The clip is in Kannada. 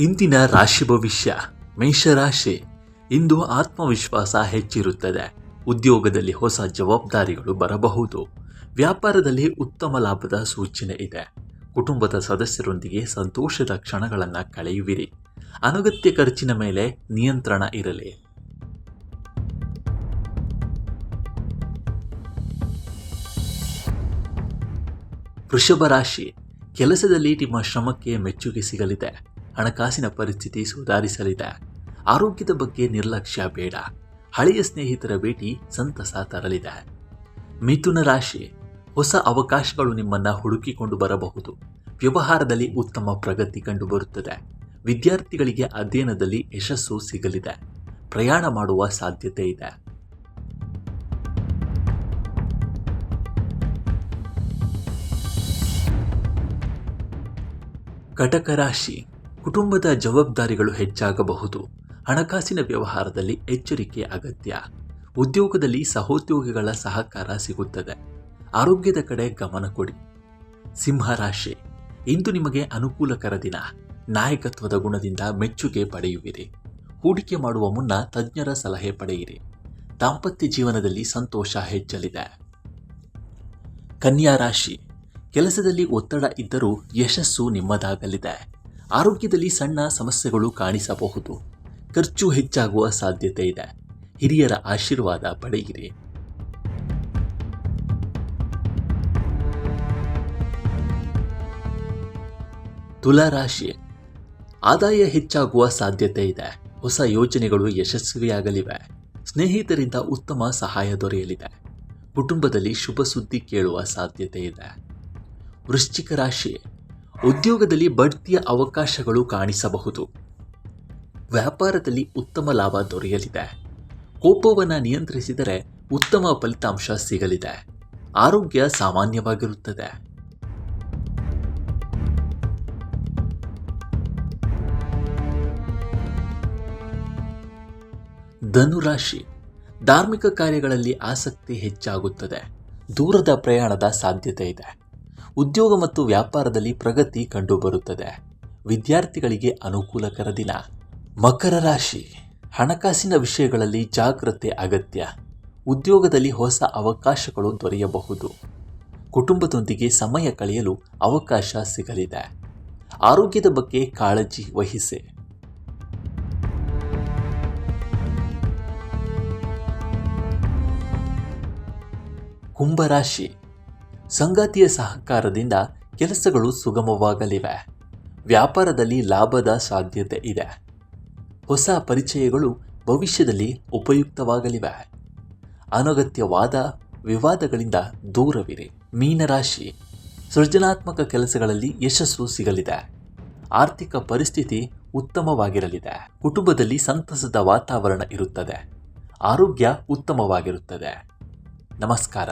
ಇಂದಿನ ರಾಶಿ ಭವಿಷ್ಯ. ಮೇಷರಾಶಿ. ಇಂದು ಆತ್ಮವಿಶ್ವಾಸ ಹೆಚ್ಚಿರುತ್ತದೆ. ಉದ್ಯೋಗದಲ್ಲಿ ಹೊಸ ಜವಾಬ್ದಾರಿಗಳು ಬರಬಹುದು. ವ್ಯಾಪಾರದಲ್ಲಿ ಉತ್ತಮ ಲಾಭದ ಸೂಚನೆ ಇದೆ. ಕುಟುಂಬದ ಸದಸ್ಯರೊಂದಿಗೆ ಸಂತೋಷದ ಕ್ಷಣಗಳನ್ನು ಕಳೆಯುವಿರಿ. ಅನಗತ್ಯ ಖರ್ಚಿನ ಮೇಲೆ ನಿಯಂತ್ರಣ ಇರಲಿ. ವೃಷಭ ರಾಶಿ. ಕೆಲಸದಲ್ಲಿ ನಿಮ್ಮ ಶ್ರಮಕ್ಕೆ ಮೆಚ್ಚುಗೆ ಸಿಗಲಿದೆ. ಹಣಕಾಸಿನ ಪರಿಸ್ಥಿತಿ ಸುಧಾರಿಸಲಿದೆ. ಆರೋಗ್ಯದ ಬಗ್ಗೆ ನಿರ್ಲಕ್ಷ್ಯ ಬೇಡ. ಹಳೆಯ ಸ್ನೇಹಿತರ ಭೇಟಿ ಸಂತಸ ತರಲಿದೆ. ಮಿಥುನ ರಾಶಿ. ಹೊಸ ಅವಕಾಶಗಳು ನಿಮ್ಮನ್ನು ಹುಡುಕಿಕೊಂಡು ಬರಬಹುದು. ವ್ಯವಹಾರದಲ್ಲಿ ಉತ್ತಮ ಪ್ರಗತಿ ಕಂಡುಬರುತ್ತದೆ. ವಿದ್ಯಾರ್ಥಿಗಳಿಗೆ ಅಧ್ಯಯನದಲ್ಲಿ ಯಶಸ್ಸು ಸಿಗಲಿದೆ. ಪ್ರಯಾಣ ಮಾಡುವ ಸಾಧ್ಯತೆ ಇದೆ. ಕಟಕ ರಾಶಿ. ಕುಟುಂಬದ ಜವಾಬ್ದಾರಿಗಳು ಹೆಚ್ಚಾಗಬಹುದು. ಹಣಕಾಸಿನ ವ್ಯವಹಾರದಲ್ಲಿ ಎಚ್ಚರಿಕೆ ಅಗತ್ಯ. ಉದ್ಯೋಗದಲ್ಲಿ ಸಹೋದ್ಯೋಗಿಗಳ ಸಹಕಾರ ಸಿಗುತ್ತದೆ. ಆರೋಗ್ಯದ ಕಡೆ ಗಮನ ಕೊಡಿ. ಸಿಂಹ ರಾಶಿ. ಇಂದು ನಿಮಗೆ ಅನುಕೂಲಕರ ದಿನ. ನಾಯಕತ್ವದ ಗುಣದಿಂದ ಮೆಚ್ಚುಗೆ ಪಡೆಯುವಿರಿ. ಹೂಡಿಕೆ ಮಾಡುವ ಮುನ್ನ ತಜ್ಞರ ಸಲಹೆ ಪಡೆಯಿರಿ. ದಾಂಪತ್ಯ ಜೀವನದಲ್ಲಿ ಸಂತೋಷ ಹೆಚ್ಚಲಿದೆ. ಕನ್ಯಾ ರಾಶಿ. ಕೆಲಸದಲ್ಲಿ ಒತ್ತಡ ಇದ್ದರೂ ಯಶಸ್ಸು ನಿಮ್ಮದಾಗಲಿದೆ. ಆರೋಗ್ಯದಲ್ಲಿ ಸಣ್ಣ ಸಮಸ್ಯೆಗಳು ಕಾಣಿಸಬಹುದು. ಖರ್ಚು ಹೆಚ್ಚಾಗುವ ಸಾಧ್ಯತೆ ಇದೆ. ಹಿರಿಯರ ಆಶೀರ್ವಾದ ಪಡೆಯಿರಿ. ತುಲಾ ರಾಶಿ. ಆದಾಯ ಹೆಚ್ಚಾಗುವ ಸಾಧ್ಯತೆ ಇದೆ. ಹೊಸ ಯೋಜನೆಗಳು ಯಶಸ್ವಿಯಾಗಲಿವೆ. ಸ್ನೇಹಿತರಿಂದ ಉತ್ತಮ ಸಹಾಯ ದೊರೆಯಲಿದೆ. ಕುಟುಂಬದಲ್ಲಿ ಶುಭ ಸುದ್ದಿ ಕೇಳುವ ಸಾಧ್ಯತೆ ಇದೆ. ವೃಶ್ಚಿಕ ರಾಶಿ. ಉದ್ಯೋಗದಲ್ಲಿ ಬಡ್ತಿಯ ಅವಕಾಶಗಳು ಕಾಣಿಸಬಹುದು. ವ್ಯಾಪಾರದಲ್ಲಿ ಉತ್ತಮ ಲಾಭ ದೊರೆಯಲಿದೆ. ಕೋಪವನ್ನು ನಿಯಂತ್ರಿಸಿದರೆ ಉತ್ತಮ ಫಲಿತಾಂಶ ಸಿಗಲಿದೆ. ಆರೋಗ್ಯ ಸಾಮಾನ್ಯವಾಗಿರುತ್ತದೆ. ಧನುರಾಶಿ. ಧಾರ್ಮಿಕ ಕಾರ್ಯಗಳಲ್ಲಿ ಆಸಕ್ತಿ ಹೆಚ್ಚಾಗುತ್ತದೆ. ದೂರದ ಪ್ರಯಾಣದ ಸಾಧ್ಯತೆ ಇದೆ. ಉದ್ಯೋಗ ಮತ್ತು ವ್ಯಾಪಾರದಲ್ಲಿ ಪ್ರಗತಿ ಕಂಡುಬರುತ್ತದೆ. ವಿದ್ಯಾರ್ಥಿಗಳಿಗೆ ಅನುಕೂಲಕರ ದಿನ. ಮಕರ ರಾಶಿ. ಹಣಕಾಸಿನ ವಿಷಯಗಳಲ್ಲಿ ಜಾಗ್ರತೆ ಅಗತ್ಯ. ಉದ್ಯೋಗದಲ್ಲಿ ಹೊಸ ಅವಕಾಶಗಳು ದೊರೆಯಬಹುದು. ಕುಟುಂಬದೊಂದಿಗೆ ಸಮಯ ಕಳೆಯಲು ಅವಕಾಶ ಸಿಗಲಿದೆ. ಆರೋಗ್ಯದ ಬಗ್ಗೆ ಕಾಳಜಿ ವಹಿಸಿ. ಕುಂಭರಾಶಿ. ಸಂಗಾತಿಯ ಸಹಕಾರದಿಂದ ಕೆಲಸಗಳು ಸುಗಮವಾಗಲಿವೆ. ವ್ಯಾಪಾರದಲ್ಲಿ ಲಾಭದ ಸಾಧ್ಯತೆ ಇದೆ. ಹೊಸ ಪರಿಚಯಗಳು ಭವಿಷ್ಯದಲ್ಲಿ ಉಪಯುಕ್ತವಾಗಲಿವೆ. ಅನಗತ್ಯವಾದ ವಿವಾದಗಳಿಂದ ದೂರವಿರಿ. ಮೀನರಾಶಿ. ಸೃಜನಾತ್ಮಕ ಕೆಲಸಗಳಲ್ಲಿ ಯಶಸ್ಸು ಸಿಗಲಿದೆ. ಆರ್ಥಿಕ ಪರಿಸ್ಥಿತಿ ಉತ್ತಮವಾಗಿರಲಿದೆ. ಕುಟುಂಬದಲ್ಲಿ ಸಂತಸದ ವಾತಾವರಣ ಇರುತ್ತದೆ. ಆರೋಗ್ಯ ಉತ್ತಮವಾಗಿರುತ್ತದೆ. ನಮಸ್ಕಾರ.